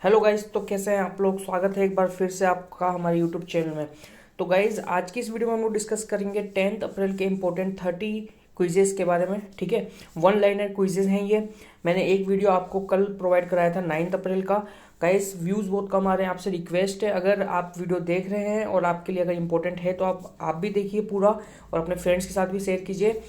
Hello guys, तो कैसे हैं आप लोग। स्वागत है एक बार फिर से आपका हमारे यूट्यूब चैनल में। तो गाइज आज की इस वीडियो में हम लोग डिस्कस करेंगे 10 अप्रैल के इम्पोर्टेंट 30 क्विजेस के बारे में। ठीक है, वन लाइनर क्विजेस हैं ये। मैंने एक वीडियो आपको कल प्रोवाइड कराया था 9 अप्रैल का। गाइज व्यूज़ बहुत कम आ रहे हैं, आपसे रिक्वेस्ट है अगर आप वीडियो देख रहे हैं और आपके लिए अगर इंपॉर्टेंट है तो आप भी देखिए पूरा और अपने फ्रेंड्स के साथ भी शेयर कीजिए।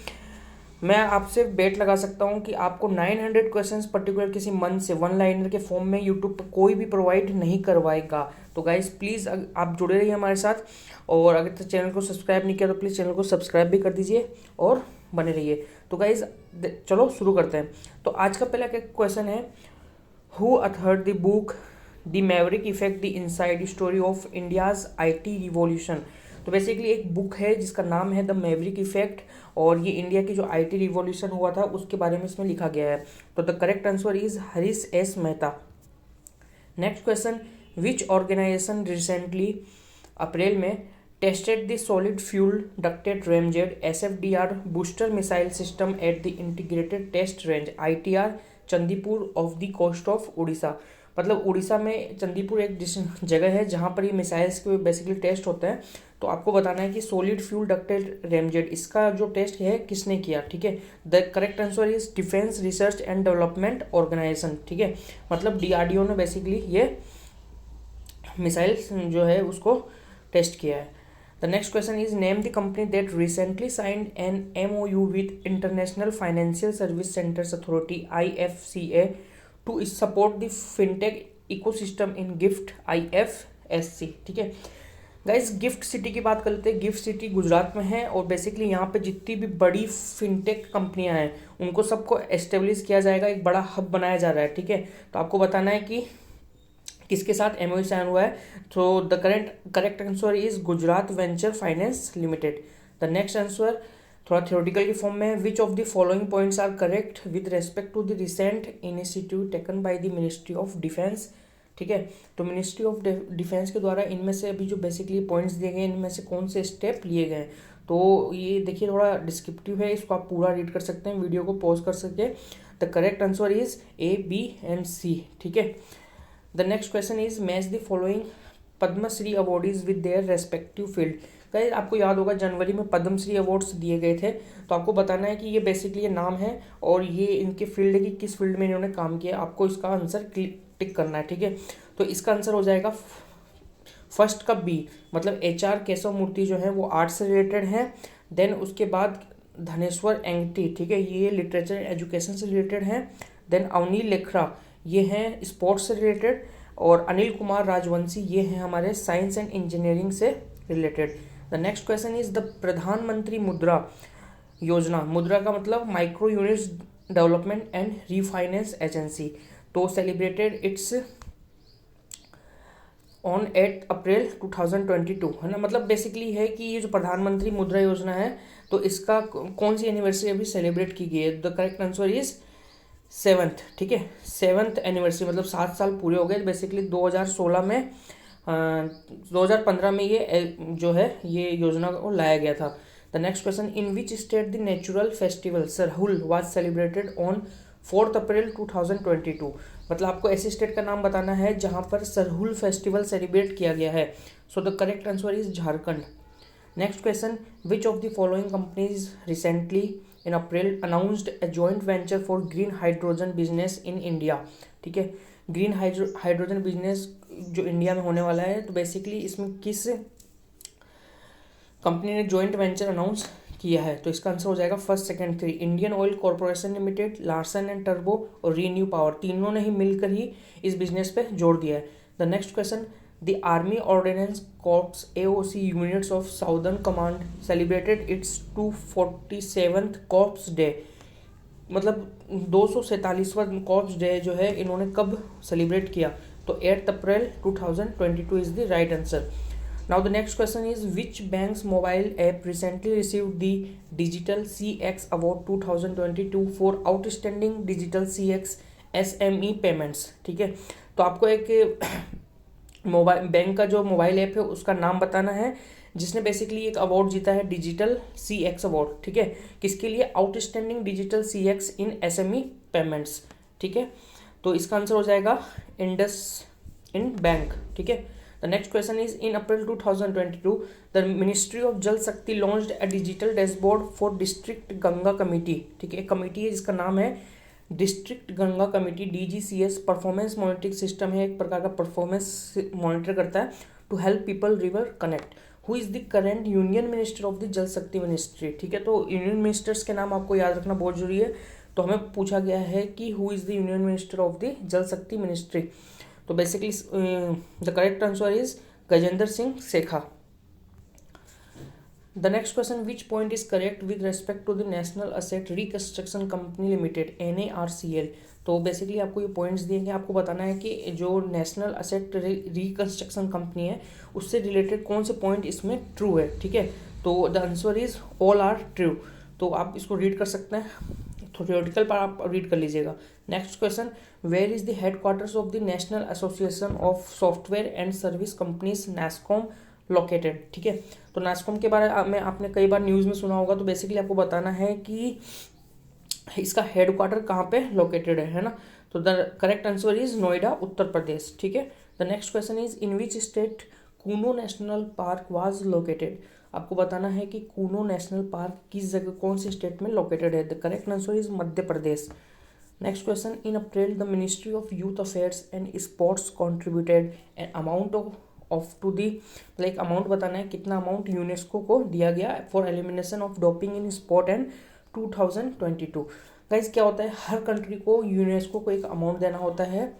मैं आपसे बेट लगा सकता हूं कि आपको 900 क्वेश्चंस पर्टिकुलर किसी मंथ से वन लाइनर के फॉर्म में यूट्यूब पर कोई भी प्रोवाइड नहीं करवाएगा। तो गाइस प्लीज़ आप जुड़े रहिए हमारे साथ, और अगर तो चैनल को सब्सक्राइब नहीं किया तो प्लीज़ चैनल को सब्सक्राइब भी कर दीजिए और बने रहिए। तो गाइज चलो शुरू करते हैं। तो आज का पहला क्वेश्चन है, who authored the book the Maverick effect the inside story of India's IT revolution. तो बेसिकली एक बुक है जिसका नाम है द मैवरिक इफेक्ट, और ये इंडिया की जो आईटी रिवॉल्यूशन हुआ था उसके बारे में इसमें लिखा गया है। तो the correct answer is Harish S Mehta. Next question, which organisation recently April में tested the solid fuel ducted ramjet SFDR booster missile system at the integrated test range ITR Chandipur off the coast of Orissa. मतलब उड़ीसा में चंदीपुर एक जगह है जहाँ पर ये missiles के बेसिकली टेस्ट होते हैं। तो आपको बताना है कि सॉलिड फ्यूल डक्टेड रेमजेड इसका जो टेस्ट है किसने किया। ठीक है, the correct answer is defence research and development organisation. ठीक है, मतलब डीआरडीओ ने बेसिकली ये मिसाइल जो है उसको टेस्ट किया है। The next question is name the company that recently signed an MoU with international financial service centres authority IFCA to support the fintech ecosystem in GIFT IFSC। ठीक है guys, gift city की बात कर लेते हैं। Gift city Gujarat में है और बेसिकली यहाँ पे जितनी भी बड़ी फिनटेक कंपनियां हैं उनको सबको एस्टेब्लिश किया जाएगा, एक बड़ा हब बनाया जा रहा है। ठीक है, तो आपको बताना है कि किसके साथ एमओयू साइन हुआ है। तो the correct answer is Gujarat venture finance limited. The next answer थोड़ा थ्योरेटिकल के फॉर्म में है, which of the following points are correct with respect to the recent initiative taken by the ministry of defence. ठीक है, तो ministry of defence के द्वारा इनमें से अभी जो बेसिकली पॉइंट्स दिए गए इनमें से कौन से स्टेप लिए गए। तो ये देखिए थोड़ा डिस्क्रिप्टिव है, इसको आप पूरा रीड कर सकते हैं, वीडियो को पॉज कर सकते हैं। The correct answer is A, B and C। ठीक है, the next question is match the following Padmashri awardees with their respective field. Guys आपको याद होगा जनवरी में पद्मश्री अवार्ड्स दिए गए थे। तो आपको बताना है कि ये बेसिकली ये नाम है और ये इनके फील्ड है कि किस फील्ड में इन्होंने काम किया। आपको इसका आंसर टिक करना है। ठीक है, तो इसका आंसर हो जाएगा फर्स्ट का B, मतलब HR केशव मूर्ति जो है वो आर्ट्स से रिलेटेड है। देन उसके बाद धनेश्वर एंगटी, ठीक है, ये लिटरेचर एजुकेशन से रिलेटेड है। देन अवनी लेखरा ये हैं स्पोर्ट्स से रिलेटेड, और अनिल कुमार राजवंशी ये हैं हमारे साइंस एंड इंजीनियरिंग से related. The next question is the प्रधानमंत्री मुद्रा योजना, मुद्रा का मतलब micro units development and refinance agency, तो सेलिब्रेटेड इट्स ऑन 8 अप्रैल 2022 है ना। मतलब बेसिकली है कि ये जो प्रधानमंत्री मुद्रा योजना है तो इसका कौन सी एनिवर्सरी अभी सेलिब्रेट की गई है। The correct answer is 7th। ठीक है, 7th एनिवर्सरी, मतलब 7 साल पूरे हो गए। बेसिकली 2016 में 2015 में ये जो है ये योजना को लाया गया था। The next question, in which state the natural festival Sarhul was celebrated on 4 अप्रैल 2022। मतलब आपको ऐसे स्टेट का नाम बताना है जहां पर सरहुल फेस्टिवल सेलिब्रेट किया गया है। सो the correct answer is Jharkhand. Next question, which of the following companies recently in April announced a joint venture for green hydrogen business in India. ठीक है, ग्रीन हाइड्रोजन बिजनेस जो इंडिया में होने वाला है, तो बेसिकली इसमें किस कंपनी ने जॉइंट वेंचर अनाउंस किया है। तो इसका आंसर हो जाएगा first second three, Indian oil corporation limited, Larsen and turbo और रीन्यू पावर, तीनों ने ही मिलकर ही इस बिजनेस पे जोड़ दिया है। The next question, the army ordinance corps AOC units of southern command celebrated it's 247th corps day. मतलब 247वां कॉर्प्स डे जो है इन्होंने कब सेलिब्रेट किया, तो 8 अप्रैल 2022 is the right answer. Now the next question is, which bank's mobile app recently received the Digital CX Award 2022 for outstanding digital CX SME payments। ठीक है, तो आपको एक मोबाइल बैंक का जो मोबाइल ऐप है उसका नाम बताना है जिसने बेसिकली एक अवार्ड जीता है, डिजिटल CX अवार्ड। ठीक है, किसके लिए, आउटस्टैंडिंग डिजिटल CX इन SME पेमेंट्स। ठीक है, तो इसका आंसर हो जाएगा इंडस इन बैंक, ठीक है। The next question is in April 2022 the ministry of Jal Shakti launched a digital dashboard for district Ganga committee, ठीक है। कमेटी है जिसका नाम है district Ganga committee, DGCS। Performance monitoring system है, एक प्रकार का परफॉर्मेंस मॉनिटर करता है to help people river connect. Who is the current union minister of the Jal Shakti ministry, ठीक है। तो यूनियन मिनिस्टर्स के नाम आपको याद रखना बहुत जरूरी है। तो हमें पूछा गया है कि who is the union minister of the Jal Shakti ministry. तो basically the correct answer is Gajendra Singh Shekha. The next question which point is correct with respect to the national asset reconstruction company limited NARCL। तो बेसिकली आपको ये points दिए कि आपको बताना है कि जो नेशनल असेट रिकंस्ट्रक्शन कंपनी है उससे रिलेटेड कौन से पॉइंट इसमें ट्रू है, ठीक है। तो the answer is all are true. तो आप इसको रीड कर सकते हैं, थ्योरेटिकल पर आप रीड कर लीजिएगा। Next question where is the headquarters of the national association of software and service companies NASSCOM located, ठीक है। तो NASSCOM के बारे में आपने कई बार न्यूज़ में सुना होगा। तो बेसिकली आपको बताना है कि इसका हेडक्वार्टर कहाँ पे लोकेटेड है ना। तो the correct answer is Noida, Uttar Pradesh, ठीक है। The next question is in which state Kuno national park was located. आपको बताना है कि कूनो नेशनल पार्क किस जगह कौन से स्टेट में लोकेटेड है। The correct answer is Madhya Pradesh. Next question in April the ministry of youth affairs and sports contributed an amount of to the, like amount बताना है कितना अमाउंट यूनेस्को को दिया गया for elimination of doping in sport and 2022। Guys क्या होता है, हर country को यूनेस्को को एक अमाउंट देना होता है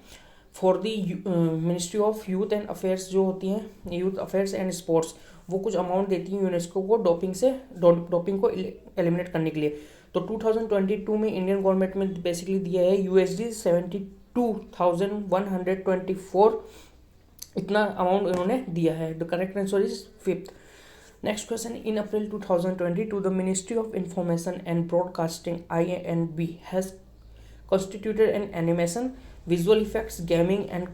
for the ministry of youth and affairs जो होती हैं यूथ अफेयर्स एंड स्पोर्ट्स, वो कुछ अमाउंट देती है यूनेस्को को डोपिंग को एलिमिनेट करने के लिए। तो 2022 में इंडियन गवर्नमेंट में बेसिकली दिया है USD 72,124, इतना अमाउंट इन्होंने दिया है। The correct answer is 5th। Next question in April 2022 the ministry of information and broadcasting INB has constituted an animation, visual effects, gaming and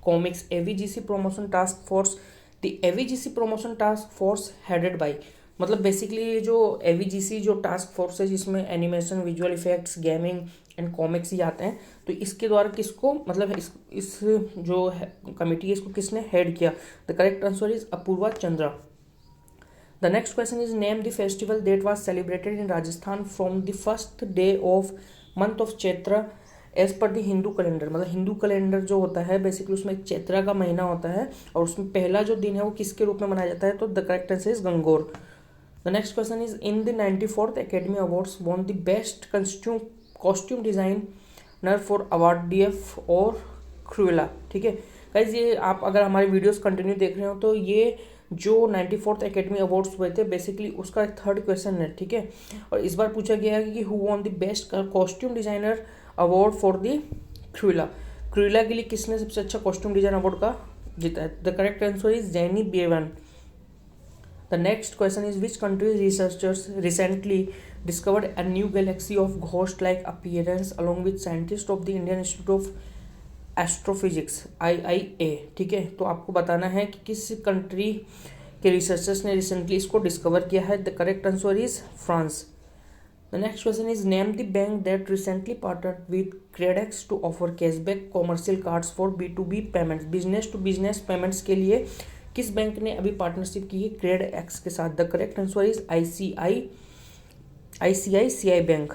comics AVGC promotion task force। The AVGC promotion task force headed by, मतलब basically जो AVGC जो task force है जिसमें animation, visual effects, gaming and comics ही आते हैं, तो इसके द्वारा किसको, मतलब इस जो कमेटी है इसको किसने हेड किया। The correct answer is Apurva Chandra. The next question is name the festival that was celebrated in Rajasthan from the first day of month of Chaitra as per the Hindu calendar. मतलब हिंदू कैलेंडर जो होता है बेसिकली उसमें चैत्रा का महीना होता है और उसमें पहला जो दिन है वो किसके रूप में मनाया जाता है। तो the correct answer is Gangaur. The next question is in the 94th Academy Awards von the best costume designer for award DF और क्रूएला, ठीक है। गाइस ये आप अगर हमारे वीडियोस कंटिन्यू देख रहे हो तो ये जो 94th Academy Awards हुए थे बेसिकली उसका एक थर्ड क्वेश्चन है, ठीक है। और इस बार पूछा गया है कि who won the best costume designer award for the Cruella. Cruella के लिए किसने सबसे अच्छा कॉस्ट्यूम डिजाइन अवार्ड का जीता है। The correct answer is jenny Bevan. The next question is which countries researchers recently discovered a new Galaxy of ghost like appearance along with scientist of the Indian institute of astrophysics IIA, ठीक है। तो आपको बताना है कि किस country के researchers ने रिसेंटली इसको डिस्कवर किया है। The correct answer is France. The next question is name the bank that recently partnered with Credex to offer cashback commercial cards for B2B payments. Business to business payments के लिए किस bank ने अभी partnership की है क्रेडेक्स के साथ। The correct answer is ICICI bank.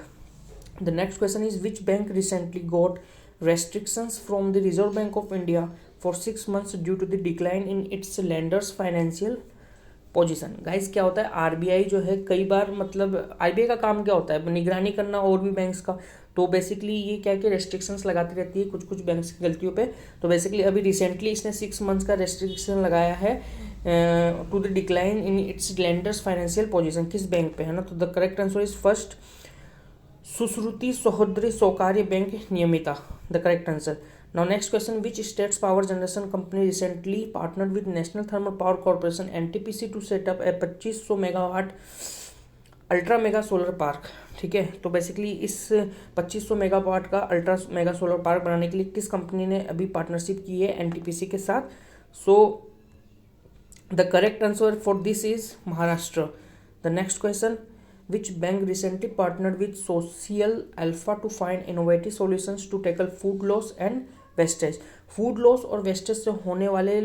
The next question is which bank recently got restrictions from the Reserve Bank of India for 6 months due to the decline in its lenders financial position। Guys क्या होता है, RBI जो है कई बार, मतलब RBI का काम क्या होता है, निगरानी करना और भी बैंक्स का। तो बेसिकली ये क्या कि रेस्ट्रिक्शंस लगाती रहती है कुछ बैंक्स की गलतियों पे। तो बेसिकली अभी रिसेंटली इसने 6 मंथ्स का रेस्ट्रिक्शन लगाया है to the decline in its lenders financial position. किस बैंक पे है ना। तो the correct answer is first Sushruti Sahodari Sahakari bank Niyamita. The correct answer. Now next question which state's power generation company recently partnered with national thermal power corporation NTPC to set up a 2500 megawatt ultra mega solar park, ठीक है। तो basically इस 2500 megawatt का ultra mega solar park बनाने के लिए किस company ने अभी पार्टनरशिप की है NTPC के साथ। सो the correct answer for this is Maharashtra. The next question which bank recently partnered with Social Alpha to find innovative solutions to tackle food loss and wastage. Food loss और wastage से होने वाले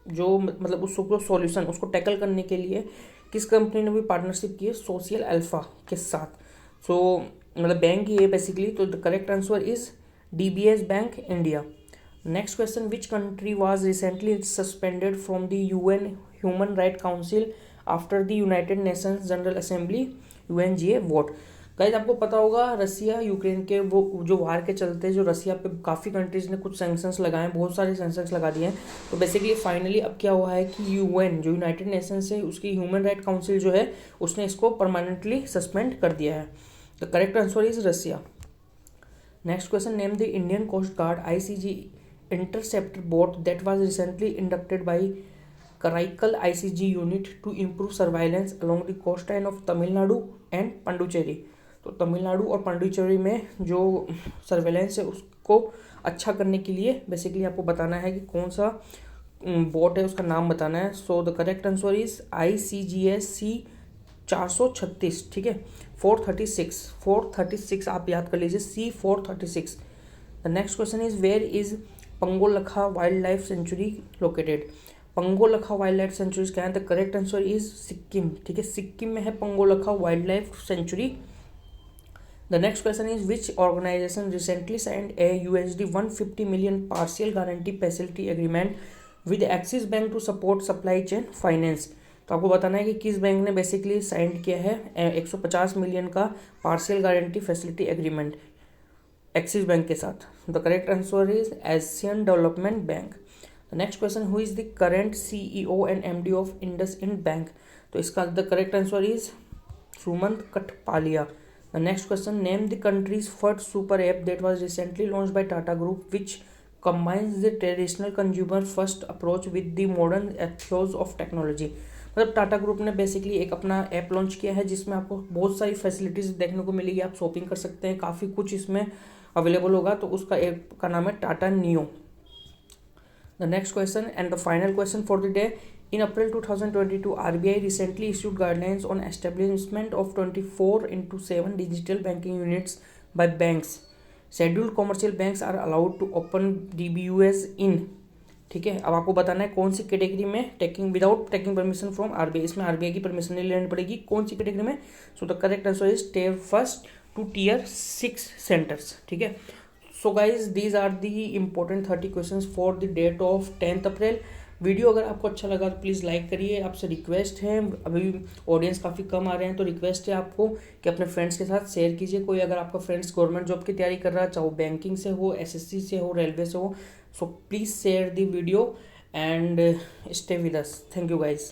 जो मतलब उसको सॉल्यूशन उसको टैकल करने के लिए किस कंपनी ने भी पार्टनरशिप की है? सोशल अल्फा के साथ। सो मतलब बैंक ही है बेसिकली। तो the correct answer is DBS bank India. Next question, which country was recently suspended from the UN human right council after the United Nations general assembly UNGA vote. Guys आपको पता होगा Russia Ukraine के वो जो वार के चलते जो रसिया पे काफ़ी कंट्रीज ने कुछ सैंक्शंस लगाए, बहुत सारे सैंक्शंस लगा दिए हैं। तो बेसिकली फाइनली अब क्या हुआ है कि यूएन जो यूनाइटेड नेशंस है उसकी ह्यूमन राइट काउंसिल जो है उसने इसको परमानेंटली सस्पेंड कर दिया है। The correct answer is Russia. Next question, name the Indian coast guard ICG interceptor boat that was recently inducted by Karaikal ICG unit to improve surveillance along the coastline of Tamil Nadu and Puducherry. तो तमिलनाडु और पांडुचेरी में जो surveillance है उसको अच्छा करने के लिए बेसिकली आपको बताना है कि कौन सा बोट है, उसका नाम बताना है। सो the correct answer is ICGS C436, ठीक है, 436 आप याद कर लीजिए, C436। The next question is where is Pangolakha wildlife sanctuary located. Pangolakha wildlife sanctuary क्या है? The correct answer is Sikkim, ठीक है, सिक्किम में है Pangolakha wildlife sanctuary. The next question is which organisation recently signed a $150 million partial guarantee facility agreement with Axis bank to support supply chain finance. तो आपको बताना है कि किस बैंक ने बेसिकली साइन किया है 150 मिलियन का partial guarantee facility agreement axis bank के साथ। The correct answer is Asian development bank. Next question, who is the current CEO and MD of IndusInd bank. तो इसका the correct answer is Sumant Kathpalia. The next question, name the countries first super app that was recently launched by Tata group which combines the traditional consumer first approach with the modern ethos of technology। मतलब Tata group ने basically एक अपना app launch किया है जिसमें आपको बहुत सारी फैसिलिटीज देखने को मिलेगी, आप शॉपिंग कर सकते हैं, काफ़ी कुछ इसमें अवेलेबल होगा। तो उसका ऐप का नाम है Tata neo. The next question and the final question for the day. In April 2022, RBI recently issued guidelines on establishment of 24/7 digital banking units by banks. Scheduled commercial banks are allowed to open DBUs in, ठीक है, अब आपको बताना है कौन सी category में taking without taking permission from RBI. इसमें आरबीआई की परमिशन नहीं लेनी पड़ेगी, कौन सी कैटेगरी में? So the correct answer is Tier 1 to Tier 6 centres, ठीक है। So guys these are the important 30 question for the date of 10 April. Video अगर आपको अच्छा लगा तो प्लीज़ लाइक करिए, आपसे रिक्वेस्ट है, अभी ऑडियंस काफ़ी कम आ रहे हैं तो रिक्वेस्ट है आपको कि अपने फ्रेंड्स के साथ शेयर कीजिए। कोई अगर आपका फ्रेंड्स गवर्नमेंट जॉब की तैयारी कर रहा है, चाहे वो बैंकिंग से हो, SSC से हो, रेलवे से हो, so please share the video and stay with us. Thank you guys.